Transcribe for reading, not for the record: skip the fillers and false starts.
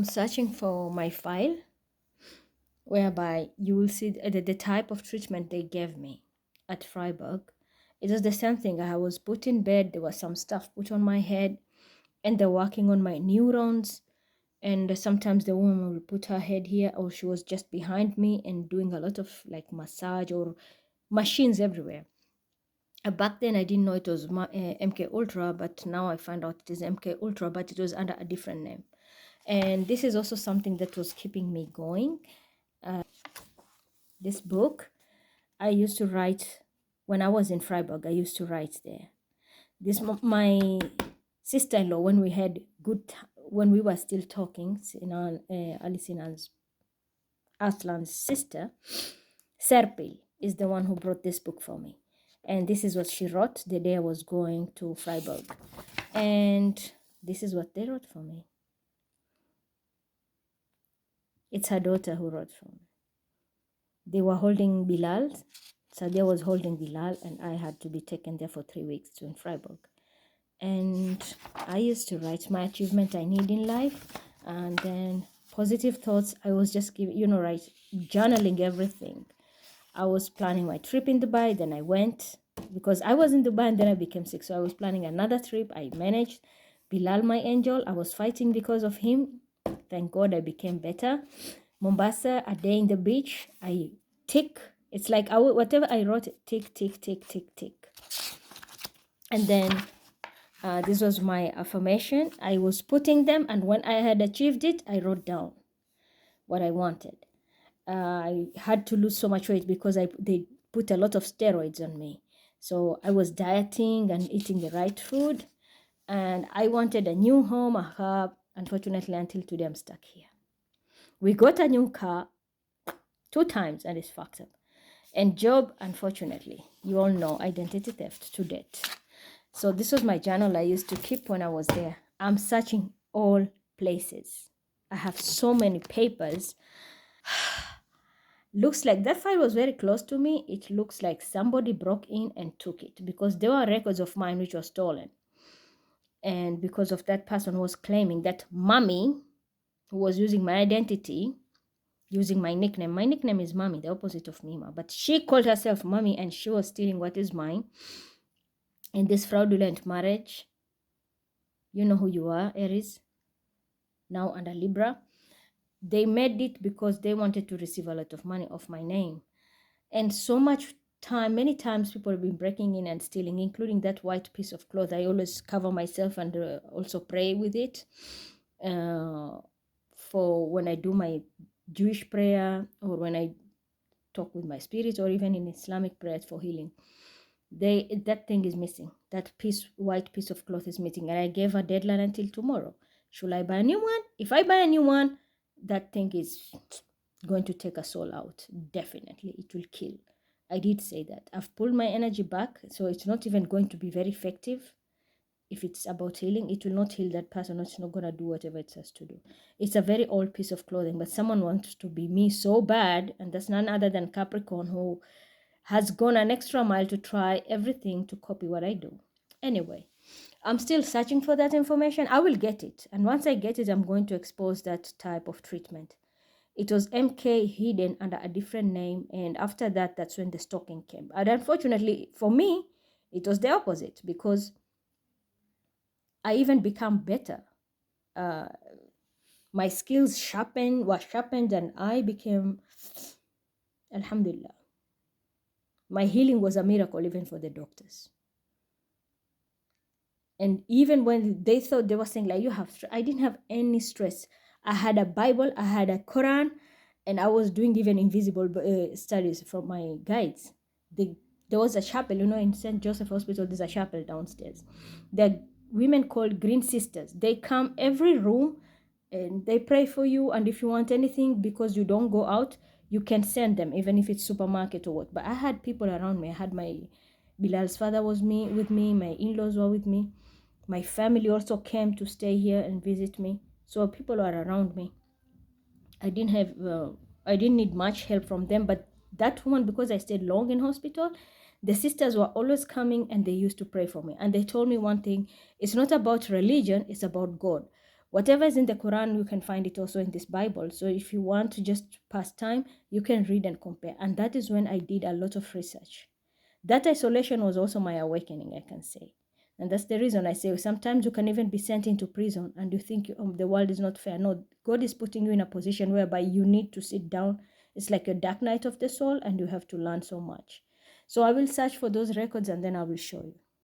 searching for my file whereby you will see the type of treatment they gave me at Freiburg. It was the same thing. I was put in bed, there was some stuff put on my head, and they're working on my neurons. And sometimes the woman will put her head here, or she was just behind me and doing a lot of like massage or machines everywhere. Back then, I didn't know it was MK Ultra, but now I find out it is MK Ultra, but it was under a different name. And this is also something that was keeping me going. This book, I used to write when I was in Freiburg. I used to write there. My sister-in-law, when we had when we were still talking, Ali Sinan's Aslan's sister, Serpil, is the one who brought this book for me. And this is what she wrote the day I was going to Freiburg. And this is what they wrote for me. It's her daughter who wrote for me. They were holding Bilal. Sadia was holding Bilal, and I had to be taken there for 3 weeks to in Freiburg. And I used to write my achievement I need in life, and then positive thoughts. I was just journaling everything. I was planning my trip in Dubai, then I went because I was in Dubai and then I became sick. So I was planning another trip. I managed. Bilal, my angel, I was fighting because of him. Thank God I became better. Mombasa, a day in the beach. I tick. It's like whatever I wrote, tick, tick, tick, tick, tick. And then this was my affirmation. I was putting them, and when I had achieved it, I wrote down what I wanted. I had to lose so much weight because they put a lot of steroids on me. So I was dieting and eating the right food. And I wanted a new home, a hub. Unfortunately, until today, I'm stuck here. We got a new car 2 times and it's fucked up. And job, unfortunately, you all know, identity theft to death. So this was my journal I used to keep when I was there. I'm searching all places. I have so many papers. Looks like that file was very close to me. It looks like somebody broke in and took it because there were records of mine which were stolen. And because of that person was claiming that mommy, who was using my identity, using my nickname. My nickname is Mommy, the opposite of Mima. But she called herself Mommy and she was stealing what is mine. In this fraudulent marriage, you know who you are, Aries, now under Libra. They made it because they wanted to receive a lot of money off my name. And so much time, many times people have been breaking in and stealing, including that white piece of cloth. I always cover myself and also pray with it for when I do my Jewish prayer or when I talk with my spirit or even in Islamic prayers for healing. That thing is missing. That white piece of cloth is missing. And I gave a deadline until tomorrow. Should I buy a new one? If I buy a new one, that thing is going to take a soul out. Definitely. It will kill. I did say that. I've pulled my energy back, so it's not even going to be very effective. If it's about healing, it will not heal that person. It's not going to do whatever it says to do. It's a very old piece of clothing, but someone wants to be me so bad, and that's none other than Capricorn, who has gone an extra mile to try everything to copy what I do. Anyway, I'm still searching for that information. I will get it. And once I get it, I'm going to expose that type of treatment. It was MK hidden under a different name. And after that, that's when the stalking came. And unfortunately, for me, it was the opposite because I even become better. My skills were sharpened, and I became, alhamdulillah. My healing was a miracle even for the doctors. And even when they thought, they were saying like, you have stress. I didn't have any stress. I had a Bible, I had a Quran, and I was doing even invisible studies from my guides. There was a chapel, in St. Joseph Hospital, there's a chapel downstairs. There are women called Green Sisters. They come every room and they pray for you. And if you want anything, because you don't go out, you can send them, even if it's supermarket or what. But I had people around me. I had Bilal's father was with me. My in-laws were with me. My family also came to stay here and visit me. So people were around me. I didn't need much help from them. But that woman, because I stayed long in hospital, the sisters were always coming and they used to pray for me. And they told me one thing: it's not about religion, it's about God. Whatever is in the Quran, you can find it also in this Bible. So if you want to just pass time, you can read and compare. And that is when I did a lot of research. That isolation was also my awakening, I can say. And that's the reason I say sometimes you can even be sent into prison and you think the world is not fair. No, God is putting you in a position whereby you need to sit down. It's like a dark night of the soul and you have to learn so much. So I will search for those records and then I will show you.